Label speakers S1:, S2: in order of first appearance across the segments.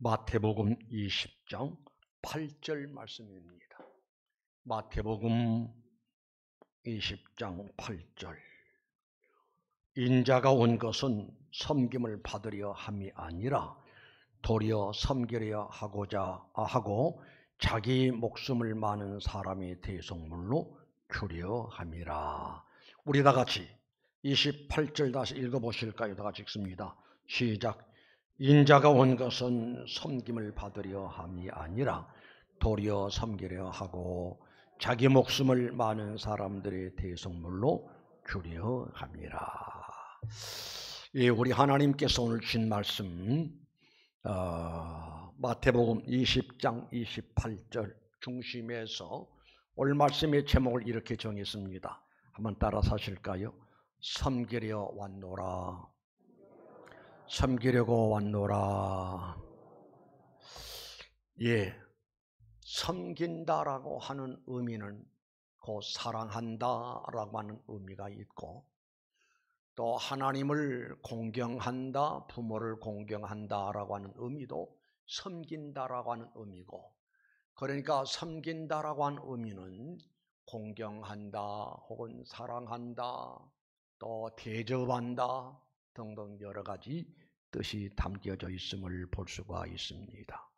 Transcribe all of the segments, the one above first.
S1: 마태복음 20장 8절 말씀입니다. 마태복음 20장 8절. 인자가 온 것은 섬김을 받으려 함이 아니라 도리어 섬기려 하고 자기 목숨을 많은 사람의 대속물로 주려 함이라. 우리 다 같이 28절 다시 읽어보실까요? 다 같이 읽습니다. 시작. 인자가 온 것은 섬김을 받으려 함이 아니라 도리어 섬기려 하고 자기 목숨을 많은 사람들의 대속물로 주려 함이라. 예, 우리 하나님께서 오늘 주신 말씀 마태복음 20장 28절 중심에서 오늘 말씀의 제목을 이렇게 정했습니다. 한번 따라서 하실까요? 섬기려 왔노라. 섬기려고 왔노라. 예, 섬긴다라고 하는 의미는 곧 사랑한다라고 하는 의미가 있고, 또 하나님을 공경한다, 부모를 공경한다라고 하는 의미도 섬긴다라고 하는 의미고, 그러니까 섬긴다라고 하는 의미는 공경한다, 혹은 사랑한다, 또 대접한다 등등 여러 가지 뜻이 담겨져 있음을 볼 수가 있습니다.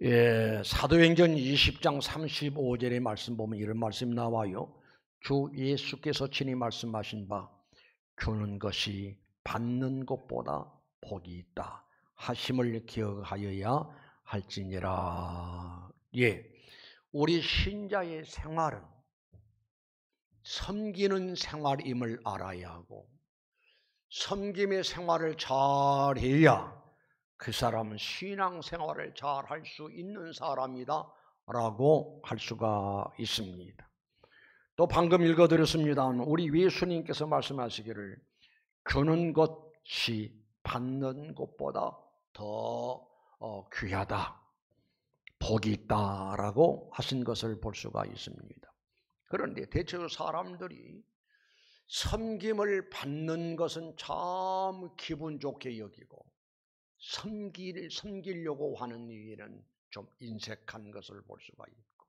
S1: 예, 사도행전 20장 35절의 말씀 보면 이런 말씀이 나와요. 주 예수께서 친히 말씀하신 바 주는 것이 받는 것보다 복이 있다 하심을 기억하여야 할지니라. 예, 우리 신자의 생활은 섬기는 생활임을 알아야 하고, 섬김의 생활을 잘해야 그 사람은 신앙생활을 잘할 수 있는 사람이다 라고 할 수가 있습니다. 또 방금 읽어드렸습니다. 우리 예수님께서 말씀하시기를 주는 것이 받는 것보다 더 귀하다, 복이 있다라고 하신 것을 볼 수가 있습니다. 그런데 대체로 사람들이 섬김을 받는 것은 참 기분 좋게 여기고, 섬기려고 하는 일은 좀 인색한 것을 볼 수가 있고,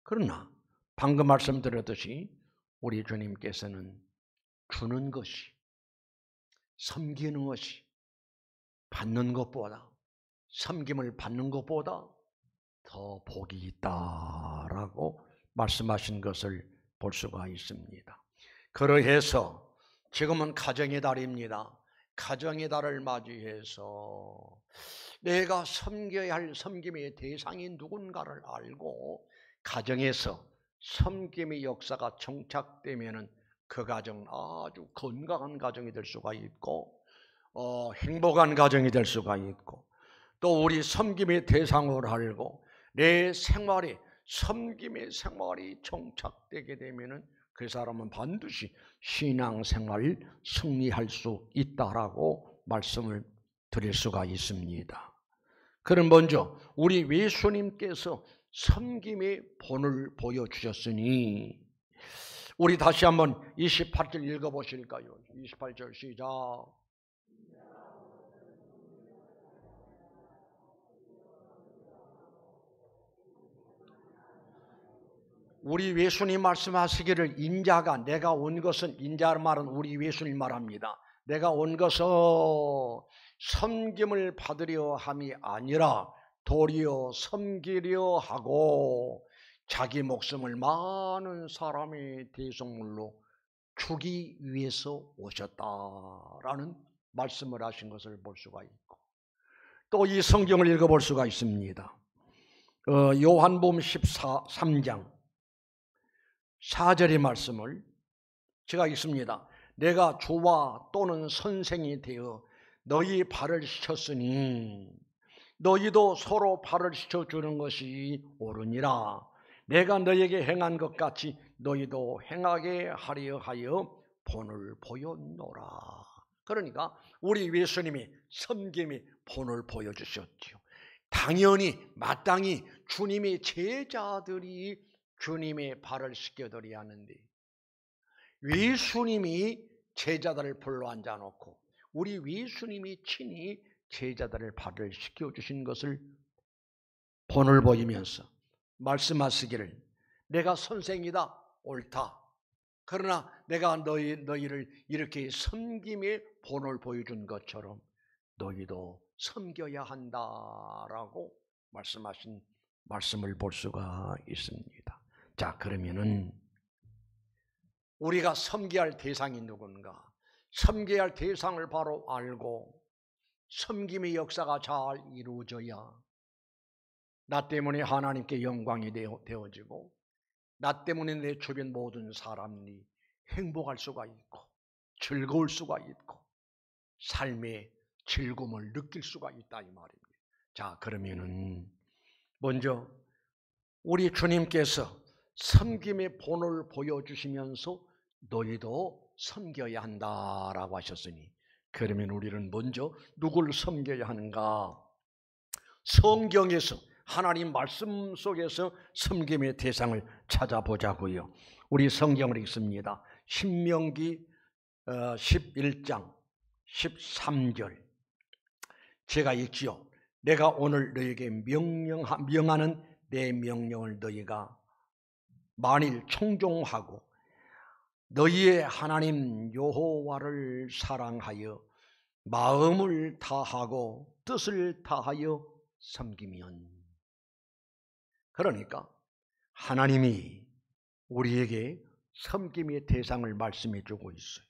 S1: 그러나 방금 말씀드렸듯이 우리 주님께서는 주는 것이, 섬기는 것이 받는 것보다, 섬김을 받는 것보다 더 복이 있다라고 말씀하신 것을 볼 수가 있습니다. 그러해서 지금은 가정의 달입니다. 가정의 달을 맞이해서 내가 섬겨야 할 섬김의 대상이 누군가를 알고 가정에서 섬김의 역사가 정착되면은 그 가정은 아주 건강한 가정이 될 수가 있고, 행복한 가정이 될 수가 있고, 또 우리 섬김의 대상을 알고 내 생활에 섬김의 생활이 정착되게 되면은 그 사람은 반드시 신앙생활을 승리할 수 있다라고 말씀을 드릴 수가 있습니다. 그럼 먼저 우리 예수님께서 섬김의 본을 보여주셨으니, 우리 다시 한번 28절 읽어보실까요? 28절 시작. 우리 예수님 말씀하시기를 인자가, 내가 온 것은, 인자를 말은 우리 예수님 말합니다. 내가 온 것은 섬김을 받으려 함이 아니라 도리어 섬기려 하고 자기 목숨을 많은 사람의 대속물로 주기 위해서 오셨다라는 말씀을 하신 것을 볼 수가 있고, 또 이 성경을 읽어볼 수가 있습니다. 요한복음 13장 4절의 말씀을 제가 읽습니다. 내가 주와 또는 선생이 되어 너희 발을 씻었으니 너희도 서로 발을 씻어주는 것이 옳으니라. 내가 너희에게 행한 것 같이 너희도 행하게 하려 하여 본을 보였노라. 그러니까 우리 예수님이 섬김의 본을 보여주셨죠. 당연히 마땅히 주님의 제자들이 주님의 발을 씻겨드려야 하는데, 예수님이 제자들을 불러 앉아놓고 우리 예수님이 친히 제자들을 발을 씻겨주신 것을 본을 보이면서 말씀하시기를 내가 선생이다 옳다. 그러나 내가 너희를 이렇게 섬김의 본을 보여준 것처럼 너희도 섬겨야 한다라고 말씀하신 말씀을 볼 수가 있습니다. 자, 그러면은 우리가 섬겨야 할 대상이 누군가? 섬겨야 할 대상을 바로 알고 섬김의 역사가 잘 이루어져야 나 때문에 하나님께 영광이 되어지고 나 때문에 내 주변 모든 사람이 행복할 수가 있고 즐거울 수가 있고 삶의 즐거움을 느낄 수가 있다 이 말입니다. 자, 그러면은 먼저 우리 주님께서 섬김의 본을 보여주시면서 너희도 섬겨야 한다라고 하셨으니 그러면 우리는 먼저 누굴 섬겨야 하는가? 성경에서 하나님 말씀 속에서 섬김의 대상을 찾아보자고요. 우리 성경을 읽습니다. 신명기 11장 13절 제가 읽지요. 내가 오늘 너에게 명하는 내 명령을 너희가 만일 청종하고 너희의 하나님 여호와를 사랑하여 마음을 다하고 뜻을 다하여 섬기면, 그러니까 하나님이 우리에게 섬김의 대상을 말씀해 주고 있어요.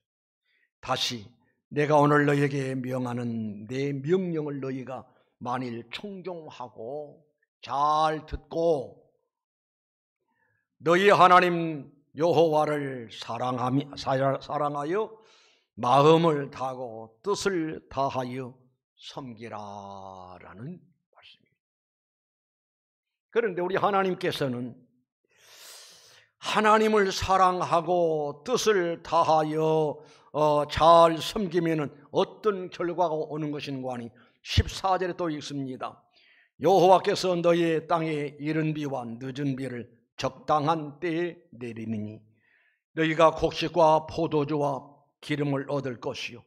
S1: 다시 내가 오늘 너희에게 명하는 내 명령을 너희가 만일 청종하고 잘 듣고 너희 하나님 여호와를 사랑하여 마음을 다하고 뜻을 다하여 섬기라라는 말씀입니다. 그런데 우리 하나님께서는 하나님을 사랑하고 뜻을 다하여 잘 섬기면 어떤 결과가 오는 것인가 하니 14절에 또 읽습니다. 여호와께서 너희의 땅에 이른 비와 늦은 비를 적당한 때에 내리느니 너희가 곡식과 포도주와 기름을 얻을 것이요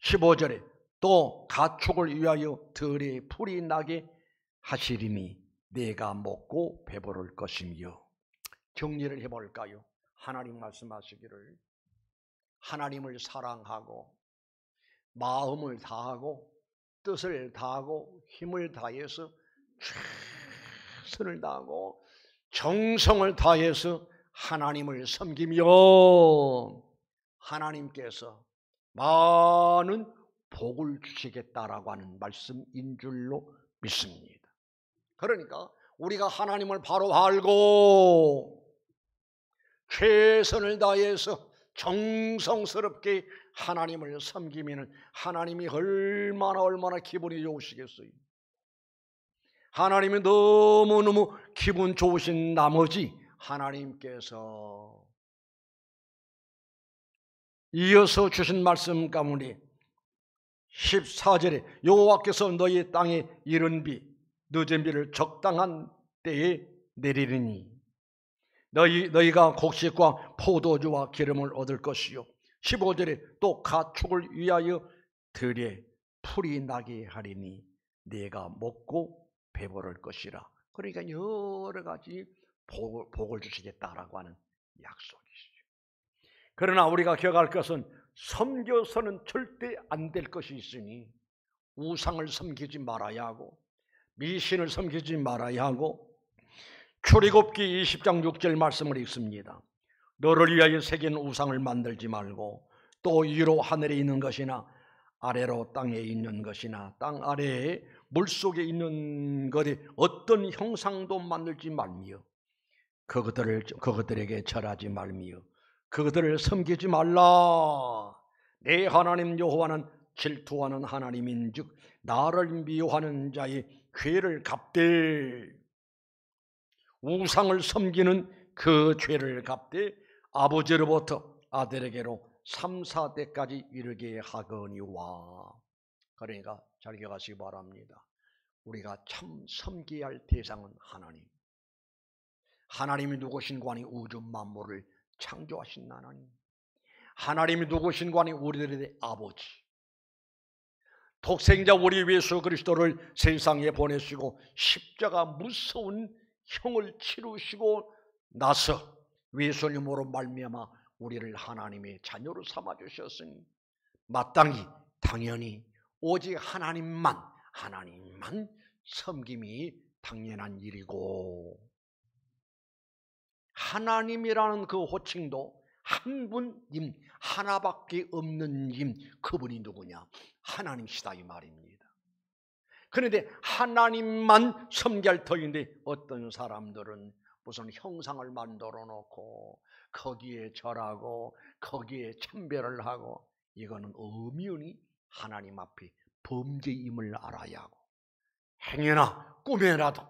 S1: 15절에 또 가축을 위하여 들에 풀이 나게 하시리니 내가 먹고 배부를 것이며. 정리를 해볼까요? 하나님 말씀하시기를 하나님을 사랑하고 마음을 다하고 뜻을 다하고 힘을 다해서 최선을 다하고 정성을 다해서 하나님을 섬기며 하나님께서 많은 복을 주시겠다라고 하는 말씀인 줄로 믿습니다. 그러니까 우리가 하나님을 바로 알고 최선을 다해서 정성스럽게 하나님을 섬기면 하나님이 얼마나 기분이 좋으시겠어요. 하나님이 너무너무 기분 좋으신 나머지 하나님께서 이어서 주신 말씀 가운데 14절에 여호와께서 너희 땅에 이른 비 늦은 비를 적당한 때에 내리리니 너희가 곡식과 포도주와 기름을 얻을 것이요 15절에 또 가축을 위하여 들에 풀이 나게 하리니 내가 먹고 배부를 것이라. 그러니까 여러 가지 복을 주시겠다라고 하는 약속이시죠. 그러나 우리가 기억할 것은 섬겨서는 절대 안 될 것이 있으니 우상을 섬기지 말아야 하고 미신을 섬기지 말아야 하고 출애굽기 20장 6절 말씀을 읽습니다. 너를 위하여 새긴 우상을 만들지 말고 또 위로 하늘에 있는 것이나 아래로 땅에 있는 것이나 땅 아래에 물속에 있는 것에 어떤 형상도 만들지 말며 그것들에게 절하지 말며 그것들을 섬기지 말라. 내 하나님 여호와는 질투하는 하나님인즉 나를 미워하는 자의 죄를 갚되 우상을 섬기는 그 죄를 갚되 아버지로부터 아들에게로 3, 4대까지 이르게 하거니와. 그러니까 잘 기억하시기 바랍니다. 우리가 참 섬겨야 할 대상은 하나님. 하나님이 누구신가 하니 우주 만물을 창조하신 하나님. 하나님이 누구신가 하니 우리들의 아버지. 독생자 우리 예수 그리스도를 세상에 보내시고 십자가 무서운 형을 치르시고 나서 예수님으로 말미암아 우리를 하나님의 자녀로 삼아 주셨으니 마땅히 당연히 오직 하나님만 섬김이 당연한 일이고, 하나님이라는 그 호칭도 한 분님, 하나밖에 없는 님, 그분이 누구냐? 하나님이시다 이 말입니다. 그런데 하나님만 섬길 터인데 어떤 사람들은 무슨 형상을 만들어 놓고 거기에 절하고 거기에 참배를 하고, 이거는 엄연히 하나님 앞에 범죄임을 알아야 하고, 행여나 꿈에라도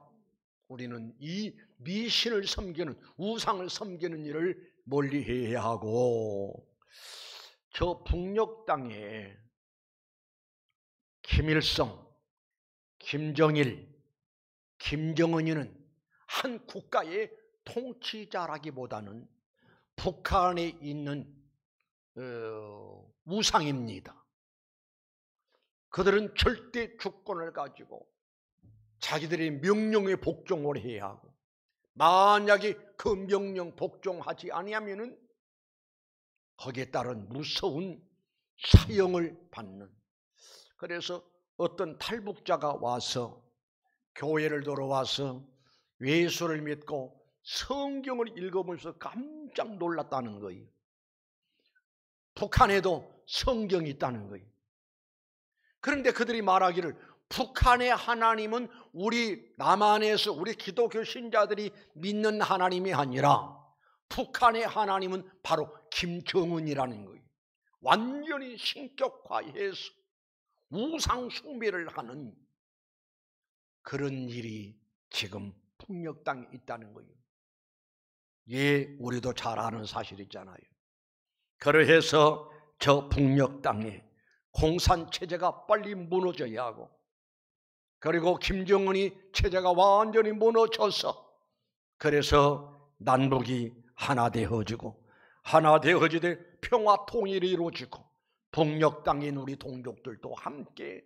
S1: 우리는 이 미신을 섬기는, 우상을 섬기는 일을 멀리해야 하고, 저 북녘 땅에 김일성, 김정일, 김정은이는 한 국가의 통치자라기보다는 북한에 있는 우상입니다. 그들은 절대 주권을 가지고 자기들의 명령에 복종을 해야 하고, 만약에 그 명령 복종하지 아니하면은 거기에 따른 무서운 사형을 받는. 그래서 어떤 탈북자가 와서 교회를 들어와서 예수를 믿고 성경을 읽어보면서 깜짝 놀랐다는 거예요. 북한에도 성경이 있다는 거예요. 그런데 그들이 말하기를 북한의 하나님은 우리 남한에서 우리 기독교 신자들이 믿는 하나님이 아니라 북한의 하나님은 바로 김정은이라는 거예요. 완전히 신격화해서 우상 숭배를 하는 그런 일이 지금 북녘 땅에 있다는 거예요. 예, 우리도 잘 아는 사실이잖아요. 그래서 저 북녘 땅에 공산체제가 빨리 무너져야 하고, 그리고 김정은이 체제가 완전히 무너져서, 그래서 남북이 하나 되어지고 하나 되어지되 평화 통일이 이루어지고 북녘 땅인 우리 동족들도 함께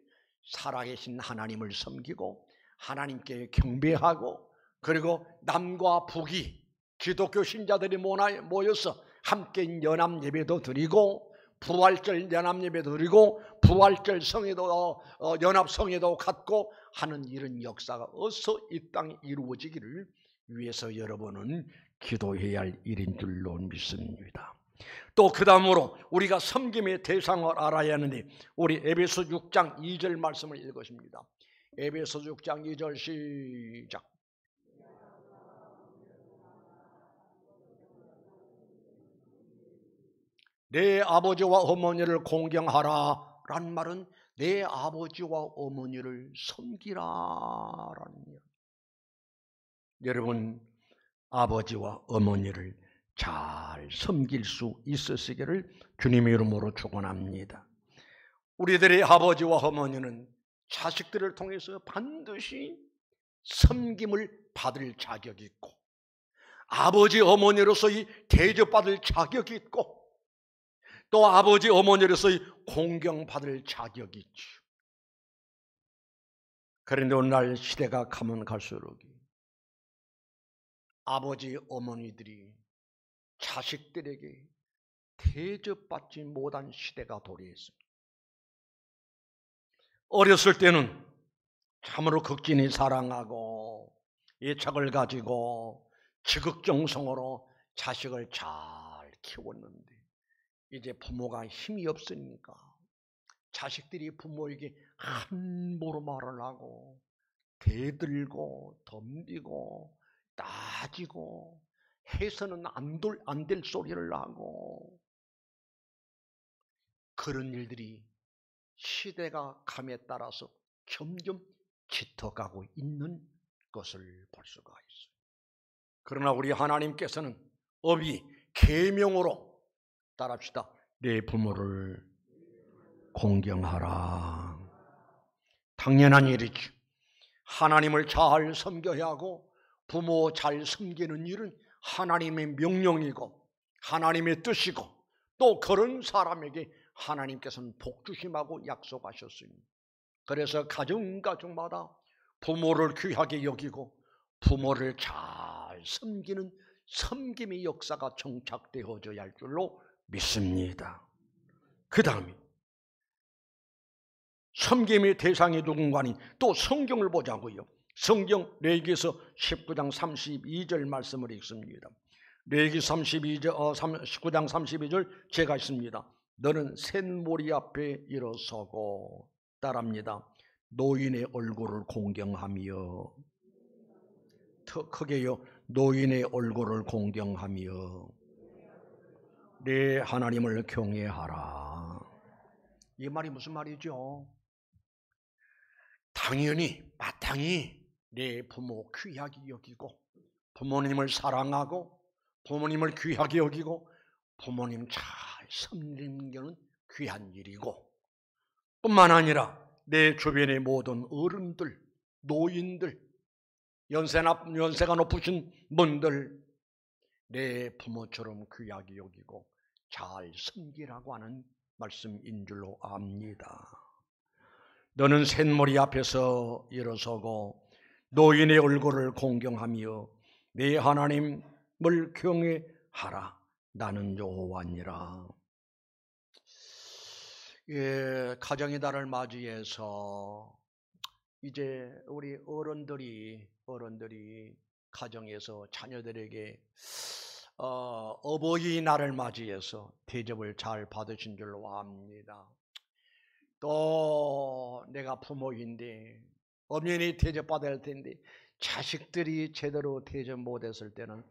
S1: 살아계신 하나님을 섬기고 하나님께 경배하고, 그리고 남과 북이 기독교 신자들이 모여서 함께 연합 예배도 드리고, 부활절 연합 예배도 드리고, 부활절 성회도 연합 성회도 갖고 하는 이런 역사가 어서 이 땅에 이루어지기를 위해서 여러분은 기도해야 할 일인 줄로 믿습니다. 또 그 다음으로 우리가 섬김의 대상을 알아야 하는데, 우리 에베소 6장 2절 말씀을 읽으십니다. 에베소 6장 2절 시작. 내 아버지와 어머니를 공경하라 라는 말은 내 아버지와 어머니를 섬기라 라는 이야기. 여러분, 아버지와 어머니를 잘 섬길 수 있으시기를 주님의 이름으로 축원합니다. 우리들의 아버지와 어머니는 자식들을 통해서 반드시 섬김을 받을 자격이 있고, 아버지 어머니로서의 대접받을 자격이 있고, 또 아버지 어머니로서의 공경받을 자격이 있죠. 그런데 오늘날 시대가 가면 갈수록 아버지 어머니들이 자식들에게 대접받지 못한 시대가 도래했습니다. 어렸을 때는 참으로 극진히 사랑하고 애착을 가지고 지극정성으로 자식을 잘 키웠는데, 이제 부모가 힘이 없으니까 자식들이 부모에게 함부로 말을 하고 대들고 덤비고 따지고 해서는 안 될 소리를 하고, 그런 일들이 시대가 감에 따라서 점점 짙어가고 있는 것을 볼 수가 있어요. 그러나 우리 하나님께서는 어비 계명으로 따라합시다. 내 부모를 공경하라. 당연한 일이죠. 하나님을 잘 섬겨야 하고 부모 잘 섬기는 일은 하나님의 명령이고 하나님의 뜻이고, 또 그런 사람에게 하나님께서는 복 주심하고 약속하셨습니다. 그래서 가정가정마다 부모를 귀하게 여기고 부모를 잘 섬기는 섬김의 역사가 정착되어져야 할 줄로 믿습니다. 그 다음에 섬김의 대상이 누군가니 또 성경을 보자고요. 성경 레위기서 19장 32절 말씀을 읽습니다. 레위기 19장 32절 제가 읽습니다. 너는 샘모리 앞에 일어서고 따라합니다. 노인의 얼굴을 공경하며, 더 크게요, 노인의 얼굴을 공경하며 내 하나님을 경외하라. 이 말이 무슨 말이죠? 당연히 마땅히 내 부모 귀하게 여기고 부모님을 사랑하고 부모님을 귀하게 여기고 부모님 잘 섬기는 것은 귀한 일이고, 뿐만 아니라 내 주변의 모든 어른들, 노인들, 연세가 높으신 분들 내 부모처럼 귀하게 여기고 잘 섬기라고 하는 말씀인 줄로 압니다. 너는 샘머리 앞에서 일어서고 노인의 얼굴을 공경하며 네 하나님을 경외하라. 나는 여호와니라. 예, 가정의 달을 맞이해서 이제 우리 어른들이 가정에서 자녀들에게 어버이날을 맞이해서 대접을 잘 받으신 줄로 압니다. 또 내가 부모인데 엄연히 대접받아야 할 텐데 자식들이 제대로 대접 못했을 때는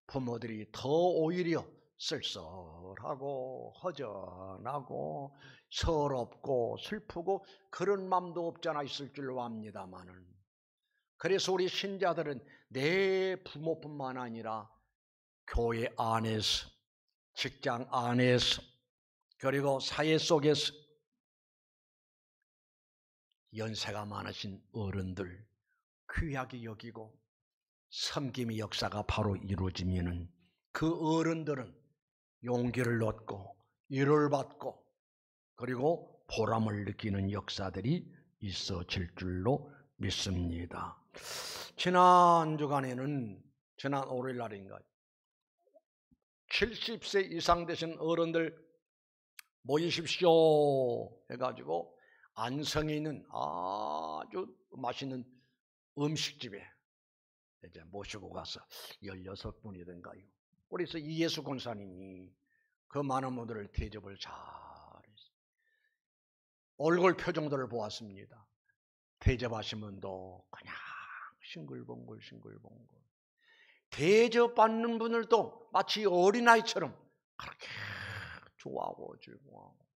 S1: 부모들이 더 오히려 쓸쓸하고 허전하고 서럽고 슬프고 그런 마음도 없잖아 있을 줄로 압니다마는, 그래서 우리 신자들은 내 부모뿐만 아니라 교회 안에서, 직장 안에서, 그리고 사회 속에서 연세가 많으신 어른들 귀하게 여기고 섬김의 역사가 바로 이루어지면은 그 어른들은 용기를 얻고 위로를 받고 그리고 보람을 느끼는 역사들이 있어질 줄로 믿습니다. 지난 주간에는 지난 월요일날인가 70세 이상 되신 어른들 모이십시오 해가지고 안성에 있는 아주 맛있는 음식집에 이제 모시고 가서 16분이던가요. 그래서 이예수 권사님이 그 많은 분들을 대접을 잘했어요. 얼굴 표정들을 보았습니다. 대접하신 분도 그냥 싱글벙글 대접받는 분들도 마치 어린아이처럼 그렇게 좋아하고 즐거워하고.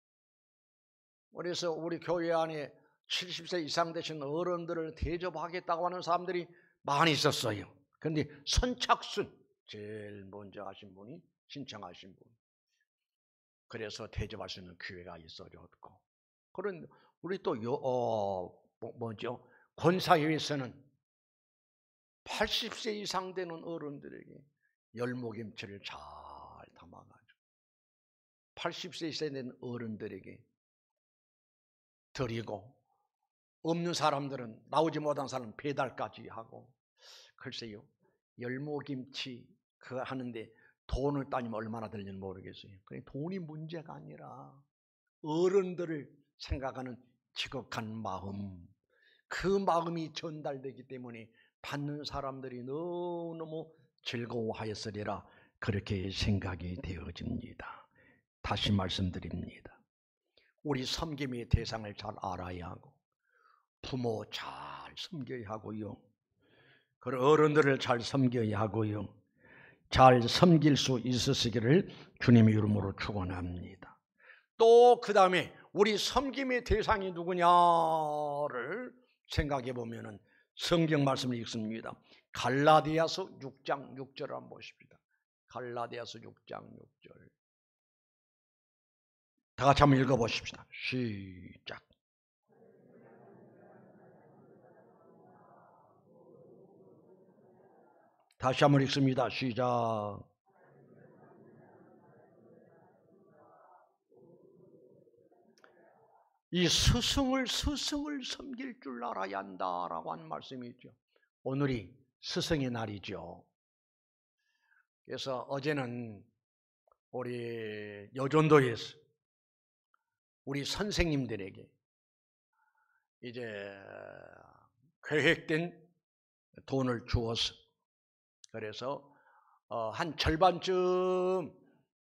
S1: 그래서 우리 교회 안에 70세 이상 되신 어른들을 대접하겠다고 하는 사람들이 많이 있었어요. 그런데 선착순 제일 먼저 하신 분이 신청하신 분, 그래서 대접할 수 있는 기회가 있어졌고, 그런 우리 또 권사회에서는 80세 이상 되는 어른들에게 열무김치를 잘 담아가지고 80세 이상 된 어른들에게 드리고, 없는 사람들은, 나오지 못한 사람은 배달까지 하고. 글쎄요, 열무김치 그거 하는데 돈을 따지면 얼마나 들는지 모르겠어요. 돈이 문제가 아니라 어른들을 생각하는 지극한 마음, 그 마음이 전달되기 때문에 받는 사람들이 너무너무 즐거워하였으리라 그렇게 생각이 되어집니다. 다시 말씀드립니다. 우리 섬김의 대상을 잘 알아야 하고 부모 잘 섬겨야 하고요. 그리고 어른들을 잘 섬겨야 하고요. 잘 섬길 수 있으시기를 주님의 이름으로 축원합니다. 또 그 다음에 우리 섬김의 대상이 누구냐를 생각해 보면은 성경 말씀을 읽습니다. 갈라디아서 6장 6절을 한번 보십시다. 갈라디아서 6장 6절. 다 같이 한번 읽어보십시다. 시작. 다시 한번 읽습니다. 시작. 이 스승을 섬길 줄 알아야 한다라고 하는 말씀이죠. 오늘이 스승의 날이죠. 그래서 어제는 우리 여전도에서 우리 선생님들에게 이제 계획된 돈을 주어서, 그래서 한 절반쯤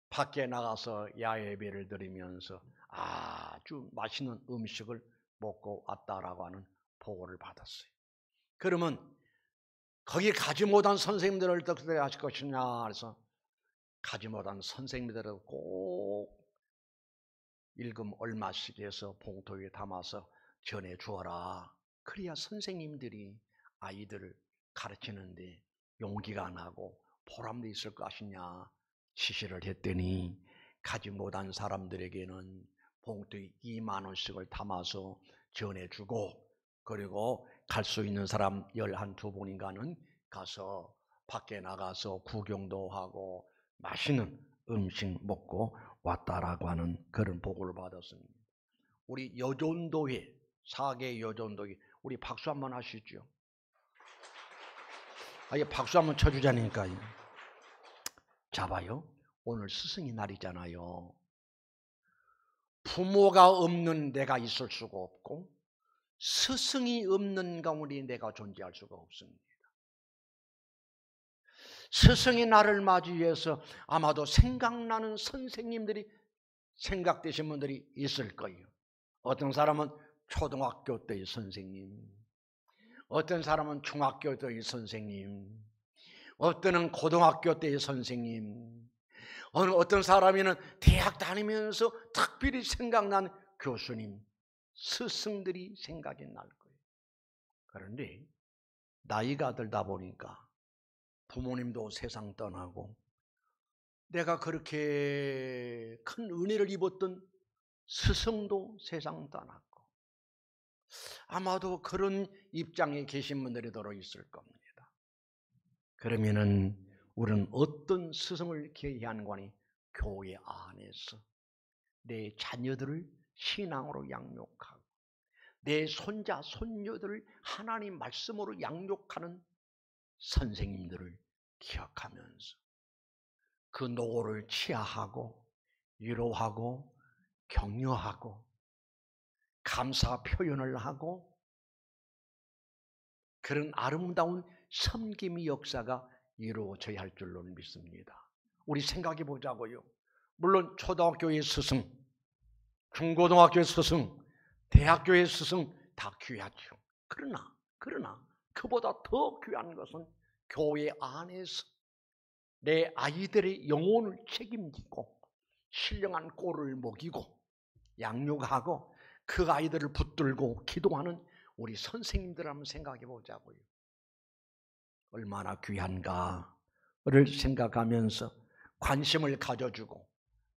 S1: 밖에 나가서 야외배를 드리면서 아주 맛있는 음식을 먹고 왔다라고 하는 보고를 받았어요. 그러면 거기 가지 못한 선생님들을 어떻게 하실 것이냐 해서, 가지 못한 선생님들을 꼭 일금 얼마씩 해서 봉투에 담아서 전해 주어라. 그래야 선생님들이 아이들을 가르치는데 용기가 나고 보람도 있을 것이냐 지시를 했더니, 가지 못한 사람들에게는 봉투에 2만 원씩을 담아서 전해주고, 그리고 갈 수 있는 사람 12분인가는 가서 밖에 나가서 구경도 하고 맛있는 음식 먹고 왔다라고 하는 그런 보고를 받았습니다. 우리 여전도회, 4개 여전도회, 우리 박수 한번 하시죠. 아예 박수 한번 쳐주자니까요. 자 봐요, 오늘 스승의 날이잖아요. 부모가 없는 내가 있을 수가 없고, 스승이 없는 가운데 내가 존재할 수가 없습니다. 스승의 날을 맞이해서 아마도 생각나는 선생님들이 생각되신 분들이 있을 거예요. 어떤 사람은 초등학교 때의 선생님, 어떤 사람은 중학교 때의 선생님, 어떤 고등학교 때의 선생님, 어떤 사람은 대학 다니면서 특별히 생각난 교수님, 스승들이 생각이 날 거예요. 그런데 나이가 들다 보니까 부모님도 세상 떠나고, 내가 그렇게 큰 은혜를 입었던 스승도 세상 떠났고, 아마도 그런 입장에 계신 분들이 더러 있을 겁니다. 그러면은 우리는 어떤 스승을 계기하는가 하니, 교회 안에서 내 자녀들을 신앙으로 양육하고, 내 손자 손녀들을 하나님 말씀으로 양육하는 선생님들을 기억하면서 그 노고를 치하하고 위로하고 격려하고 감사 표현을 하고, 그런 아름다운 섬김의 역사가 이루어져야 할 줄로 믿습니다. 우리 생각해 보자고요. 물론 초등학교의 스승, 중고등학교의 스승, 대학교의 스승 다 귀하죠. 그러나 그보다 더 귀한 것은 교회 안에서 내 아이들의 영혼을 책임지고 신령한 꼴을 먹이고 양육하고 그 아이들을 붙들고 기도하는 우리 선생님들 한번 생각해 보자고요. 얼마나 귀한가를 생각하면서 관심을 가져주고,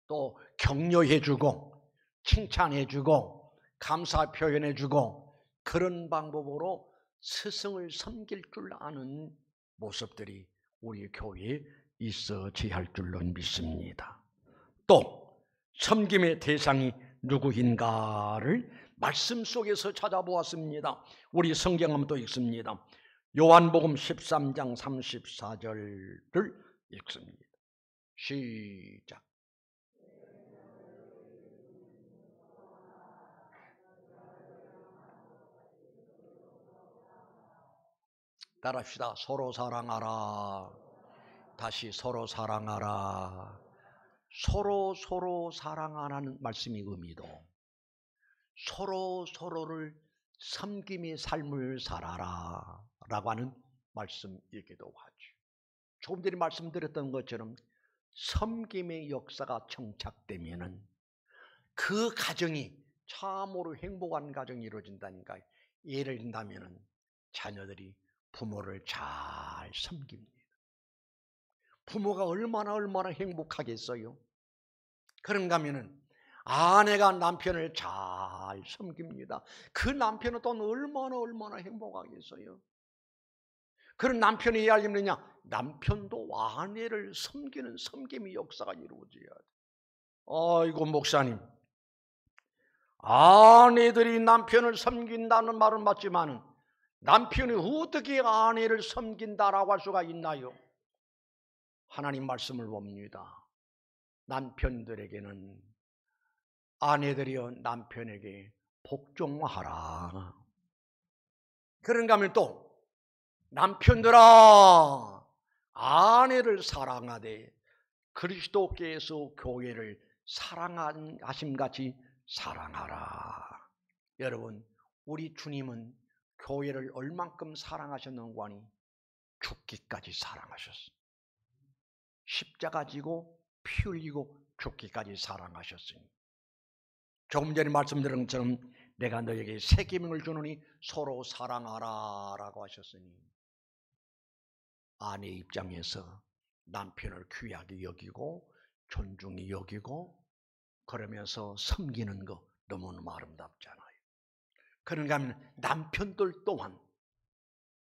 S1: 또 격려해주고 칭찬해주고 감사 표현해주고, 그런 방법으로 스승을 섬길 줄 아는 모습들이 우리 교회에 있어져야 할 줄로 믿습니다. 또 섬김의 대상이 누구인가를 말씀 속에서 찾아보았습니다. 우리 성경 한번 또 읽습니다. 요한복음 13장 34절을 읽습니다. 시작. 따라합시다. 서로 사랑하라. 다시 서로 사랑하라. 서로 사랑하라는 말씀이 의미도, 서로를 섬김의 삶을 살아라 라고 하는 말씀이기도 하죠. 조금 전에 말씀드렸던 것처럼 섬김의 역사가 정착되면은 그 가정이 참으로 행복한 가정이 이루어진다니까. 예를 든다면은 자녀들이 부모를 잘 섬깁니다. 부모가 얼마나 행복하겠어요. 그런가 하면은 아내가 남편을 잘 섬깁니다. 그 남편은 또 얼마나 행복하겠어요. 그런 남편이 이야기하느냐, 남편도 아내를 섬기는 섬김의 역사가 이루어져야 돼. 아이고 목사님, 아내들이 남편을 섬긴다는 말은 맞지만 남편이 어떻게 아내를 섬긴다라고 할 수가 있나요? 하나님 말씀을 봅니다. 남편들에게는 아내들이여 남편에게 복종하라. 그런가 하면 또 남편들아 아내를 사랑하되 그리스도께서 교회를 사랑하심같이 사랑하라. 여러분, 우리 주님은 교회를 얼만큼 사랑하셨는고 하니 죽기까지 사랑하셨어요. 십자가 지고 피 흘리고 죽기까지 사랑하셨으니, 조금 전에 말씀드린 것처럼 내가 너에게 새 계명을 주노니 서로 사랑하라 라고 하셨으니, 아내 입장에서 남편을 귀하게 여기고 존중히 여기고 그러면서 섬기는 거 너무너무 아름답잖아요. 그런가 하면 남편들 또한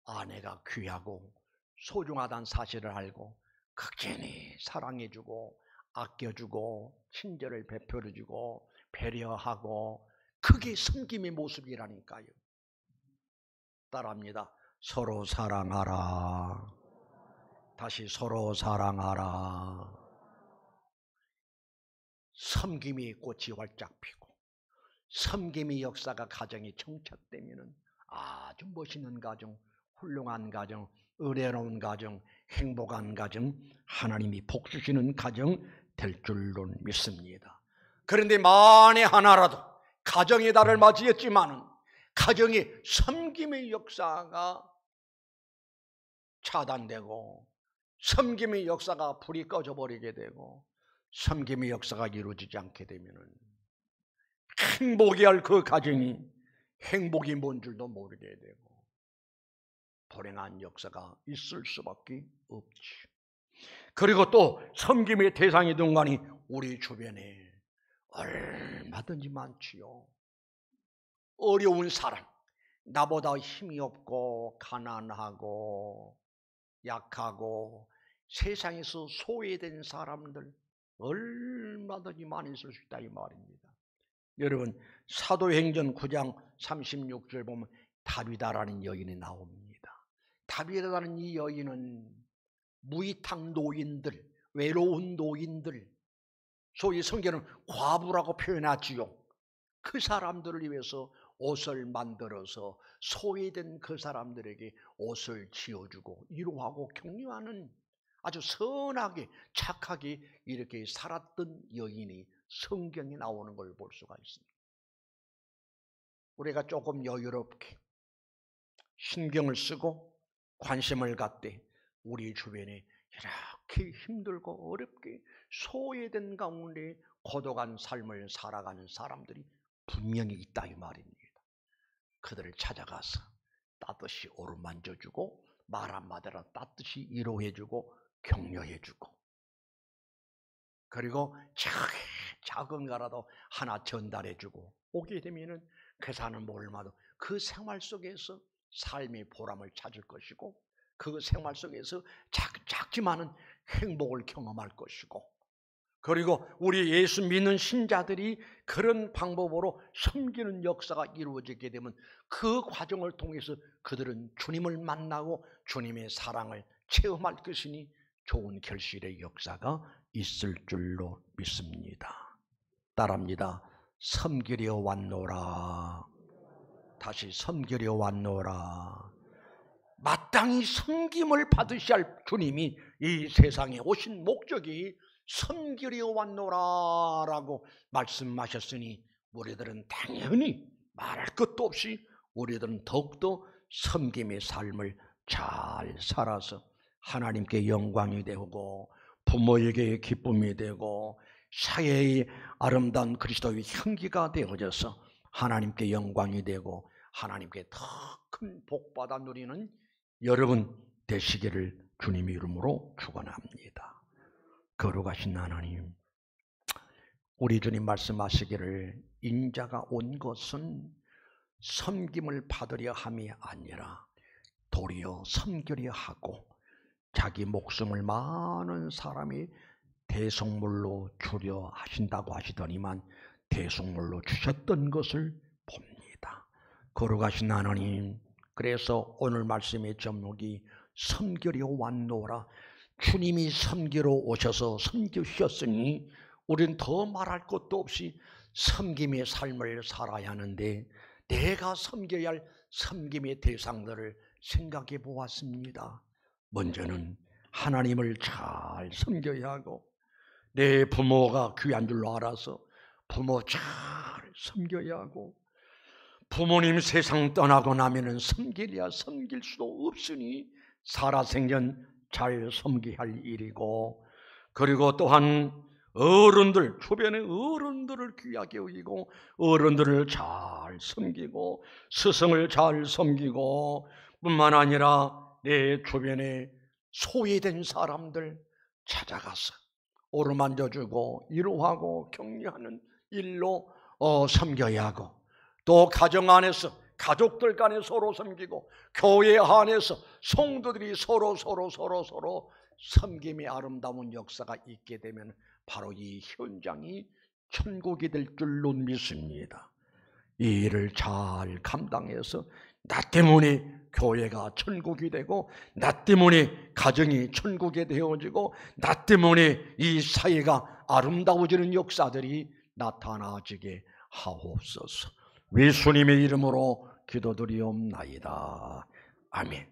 S1: 아내가 귀하고 소중하다는 사실을 알고 극진히 사랑해주고 아껴주고 친절을 베풀어주고 배려하고, 그게 섬김의 모습이라니까요. 따라합니다. 서로 사랑하라. 다시 서로 사랑하라. 섬김의 꽃이 활짝 피고 섬김의 역사가 가정에 정착되면 아주 멋있는 가정, 훌륭한 가정, 은혜로운 가정, 행복한 가정, 하나님이 복 주시는 가정 될 줄로 믿습니다. 그런데 만에 하나라도 가정의 달을 맞이했지만 가정의 섬김의 역사가 차단되고 섬김의 역사가 불이 꺼져버리게 되고 섬김의 역사가 이루어지지 않게 되면 행복이 할 그 가정이 행복이 뭔 줄도 모르게 되고 불행한 역사가 있을 수밖에 없지. 그리고 또 섬김의 대상이 된 간이 우리 주변에 얼마든지 많지요. 어려운 사람, 나보다 힘이 없고 가난하고 약하고 세상에서 소외된 사람들 얼마든지 많이 있을 수 있다 이 말입니다. 여러분, 사도행전 9장 36절 보면 다비다라는 여인이 나옵니다. 다비다라는 이 여인은 무이탁 노인들, 외로운 노인들, 소위 성경은 과부라고 표현하지요. 그 사람들을 위해서 옷을 만들어서 소외된 그 사람들에게 옷을 지어주고 위로하고 격려하는 아주 선하게 착하게 이렇게 살았던 여인이 성경에 나오는 걸 볼 수가 있습니다. 우리가 조금 여유롭게 신경을 쓰고 관심을 갖되 우리 주변에 이렇게 힘들고 어렵게 소외된 가운데 고독한 삶을 살아가는 사람들이 분명히 있다 이 말입니다. 그들을 찾아가서 따뜻이 어루만져주고 말 한마디로 따뜻이 위로해주고 격려해주고, 그리고 작은 거라도 하나 전달해주고 오게 되면은 그 사람은 몰라도 그 생활 속에서 삶의 보람을 찾을 것이고 그 생활 속에서 작지만은 행복을 경험할 것이고, 그리고 우리 예수 믿는 신자들이 그런 방법으로 섬기는 역사가 이루어지게 되면 그 과정을 통해서 그들은 주님을 만나고 주님의 사랑을 체험할 것이니 좋은 결실의 역사가 있을 줄로 믿습니다. 따라합니다. 섬기려 왔노라. 다시 섬기려 왔노라. 마땅히 섬김을 받으셔야 할 주님이 이 세상에 오신 목적이 섬기려 왔노라라고 말씀하셨으니 우리들은 당연히 말할 것도 없이 우리들은 더욱더 섬김의 삶을 잘 살아서 하나님께 영광이 되고 부모에게 기쁨이 되고 사회의 아름다운 그리스도의 향기가 되어져서 하나님께 영광이 되고 하나님께 더 큰 복받아 누리는 여러분 되시기를 주님의 이름으로 축원합니다. 거룩하신 하나님, 우리 주님 말씀하시기를 인자가 온 것은 섬김을 받으려 함이 아니라 도리어 섬기려 하고 자기 목숨을 많은 사람이 대속물로 주려 하신다고 하시더니만 대속물로 주셨던 것을 봅니다. 거룩하신 하나님, 그래서 오늘 말씀의 제목이 섬기려 왔노라. 주님이 섬기러 오셔서 섬기셨으니 우리는 더 말할 것도 없이 섬김의 삶을 살아야 하는데, 내가 섬겨야 할 섬김의 대상들을 생각해 보았습니다. 먼저는 하나님을 잘 섬겨야 하고, 내 부모가 귀한 줄로 알아서 부모 잘 섬겨야 하고, 부모님 세상 떠나고 나면은 섬길 수도 없으니 살아생전 잘 섬겨야 할 일이고, 그리고 또한 어른들, 주변의 어른들을 귀하게 여기고 어른들을 잘 섬기고 스승을 잘 섬기고, 뿐만 아니라 내 주변에 소외된 사람들 찾아가서 어루만져주고 위로하고 격려하는 일로 섬겨야 하고, 또 가정 안에서 가족들 간에 서로 섬기고, 교회 안에서 성도들이 서로 섬김의 아름다운 역사가 있게 되면 바로 이 현장이 천국이 될 줄로 믿습니다. 이 일을 잘 감당해서 나 때문에 교회가 천국이 되고, 나 때문에 가정이 천국이 되어지고, 나 때문에 이 사회가 아름다워지는 역사들이 나타나지게 하옵소서. 예수님의 이름으로 기도드리옵나이다. 아멘.